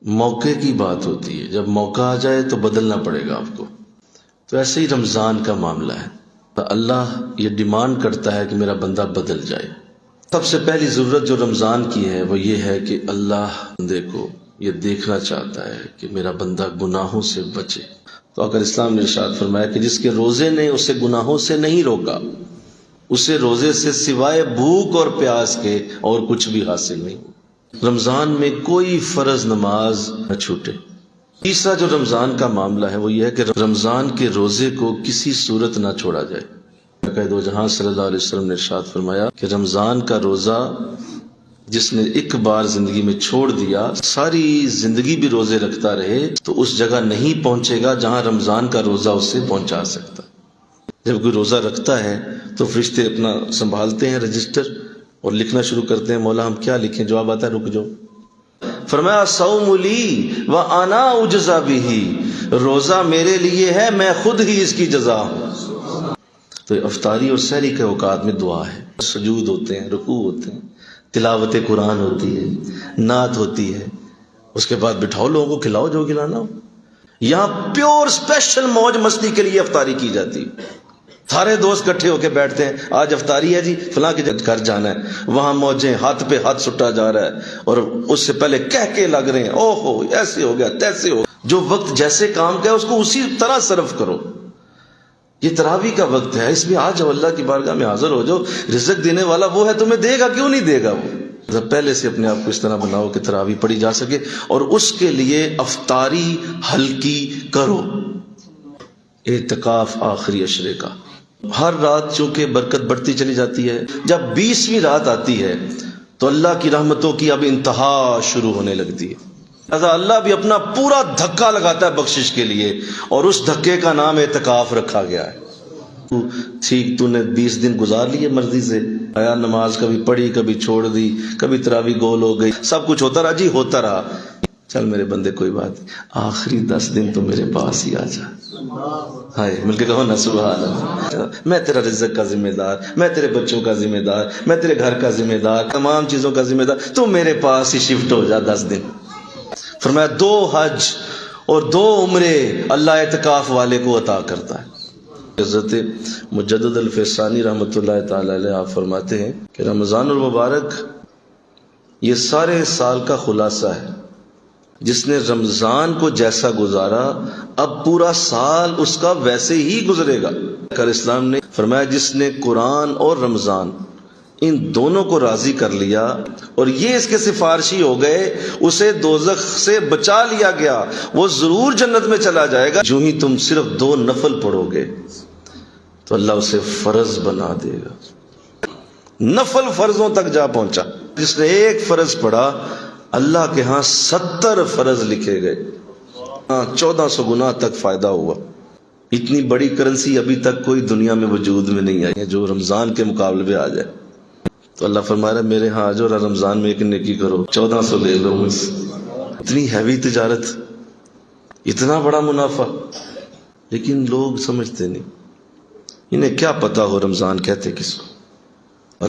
موقع کی بات ہوتی ہے، جب موقع آ جائے تو بدلنا پڑے گا آپ کو۔ تو ایسے ہی رمضان کا معاملہ ہے، تو اللہ یہ ڈیمانڈ کرتا ہے کہ میرا بندہ بدل جائے۔ سب سے پہلی ضرورت جو رمضان کی ہے وہ یہ ہے کہ اللہ بندے کو یہ دیکھنا چاہتا ہے کہ میرا بندہ گناہوں سے بچے۔ تو اگر اسلام نے ارشاد فرمایا کہ جس کے روزے نے اسے گناہوں سے نہیں روکا، اسے روزے سے سوائے بھوک اور پیاس کے اور کچھ بھی حاصل نہیں ہو۔ رمضان میں کوئی فرض نماز نہ چھوٹے۔ تیسرا جو رمضان کا معاملہ ہے وہ یہ ہے کہ رمضان کے روزے کو کسی صورت نہ چھوڑا جائے۔ دو جہاں صلی اللہ علیہ وسلم نے ارشاد فرمایا کہ رمضان کا روزہ جس نے ایک بار زندگی میں چھوڑ دیا، ساری زندگی بھی روزے رکھتا رہے تو اس جگہ نہیں پہنچے گا جہاں رمضان کا روزہ اسے پہنچا سکتا۔ جب کوئی روزہ رکھتا ہے تو فرشتے اپنا سنبھالتے ہیں رجسٹر اور لکھنا شروع کرتے ہیں، مولا ہم کیا لکھیں؟ جواب آتا ہے رک جاؤ۔ فرمایا صوم لی وانا اجزا بہ، روزہ میرے لیے ہے، میں خود ہی اس کی جزا ہوں۔ تو افطاری اور سحری کے اوقات میں دعا ہے، سجود ہوتے ہیں، رکوع ہوتے ہیں، تلاوت قرآن ہوتی ہے، نعت ہوتی ہے، اس کے بعد بٹھاؤ لوگوں کو، کھلاؤ جو کھلانا ہو۔ یہاں پیور اسپیشل موج مستی کے لیے افطاری کی جاتی ہے۔ سارے دوست اکٹھے ہو کے بیٹھتے ہیں، آج افطاری ہے جی، فلاں کے گھر جانا ہے، وہاں موجیں، ہاتھ پہ ہاتھ سٹا جا رہا ہے اور اس سے پہلے کہہ کے لگ رہے ہیں، او ہو ایسے ہو گیا تیسے ہو۔ جو وقت جیسے کام کا ہے اس کو اسی طرح صرف کرو۔ یہ تراویح کا وقت ہے، اس میں آ جاؤ، اللہ کی بارگاہ میں حاضر ہو جاؤ، رزق دینے والا وہ ہے، تمہیں دے گا، کیوں نہیں دے گا وہ۔ پہلے سے اپنے آپ کو اس طرح بناؤ کہ تراویح پڑھی جا سکے، اور اس کے لیے افطاری ہلکی کرو۔ اعتکاف آخری عشرے کا، ہر رات چونکہ برکت بڑھتی چلی جاتی ہے، جب 20ویں رات آتی ہے تو اللہ کی رحمتوں کی اب انتہا شروع ہونے لگتی ہے۔ لہذا اللہ بھی اپنا پورا دھکا لگاتا ہے بخشش کے لیے، اور اس دھکے کا نام اعتکاف رکھا گیا ہے۔ ٹھیک تو نے 20 دن گزار لیے مرضی سے، آیا نماز کبھی پڑھی کبھی چھوڑ دی، کبھی تراویح گول ہو گئی، سب کچھ ہوتا رہا جی، ہوتا رہا۔ چل میرے بندے کوئی بات نہیں، آخری 10 دن تو میرے پاس ہی آ جا۔ ہائے مل کے کہو نا سبحان اللہ، میں تیرا رزق کا ذمہ دار، میں تیرے بچوں کا ذمہ دار، میں تیرے گھر کا ذمہ دار، تمام چیزوں کا ذمہ دار، تو میرے پاس ہی شفٹ ہو جا 10 دن۔ فرمایا 2 حج اور 2 عمرے اللہ اعتکاف والے کو عطا کرتا ہے۔ حضرت مجدد الفیصانی رحمۃ اللہ تعالی علیہ آپ فرماتے ہیں کہ رمضان المبارک یہ سارے سال کا خلاصہ ہے۔ جس نے رمضان کو جیسا گزارا اب پورا سال اس کا ویسے ہی گزرے گا۔ اسلام نے فرمایا جس نے قرآن اور رمضان ان دونوں کو راضی کر لیا اور یہ اس کے سفارشی ہو گئے، اسے دوزخ سے بچا لیا گیا، وہ ضرور جنت میں چلا جائے گا۔ جو ہی تم صرف 2 نفل پڑھو گے تو اللہ اسے فرض بنا دے گا۔ نفل فرضوں تک جا پہنچا۔ جس نے 1 فرض پڑھا اللہ کے ہاں 70 فرض لکھے گئے، 1400 گناہ تک فائدہ ہوا۔ اتنی بڑی کرنسی ابھی تک کوئی دنیا میں وجود میں نہیں آئی ہے جو رمضان کے مقابلے میں آ جائے۔ تو اللہ فرما رہا ہے میرے ہاں آجو اور رمضان میں ایک نیکی کرو، 1400 لے لو مجھ سے۔ اتنی ہیوی تجارت، اتنا بڑا منافع، لیکن لوگ سمجھتے نہیں۔ انہیں کیا پتا ہو رمضان کہتے کس کو۔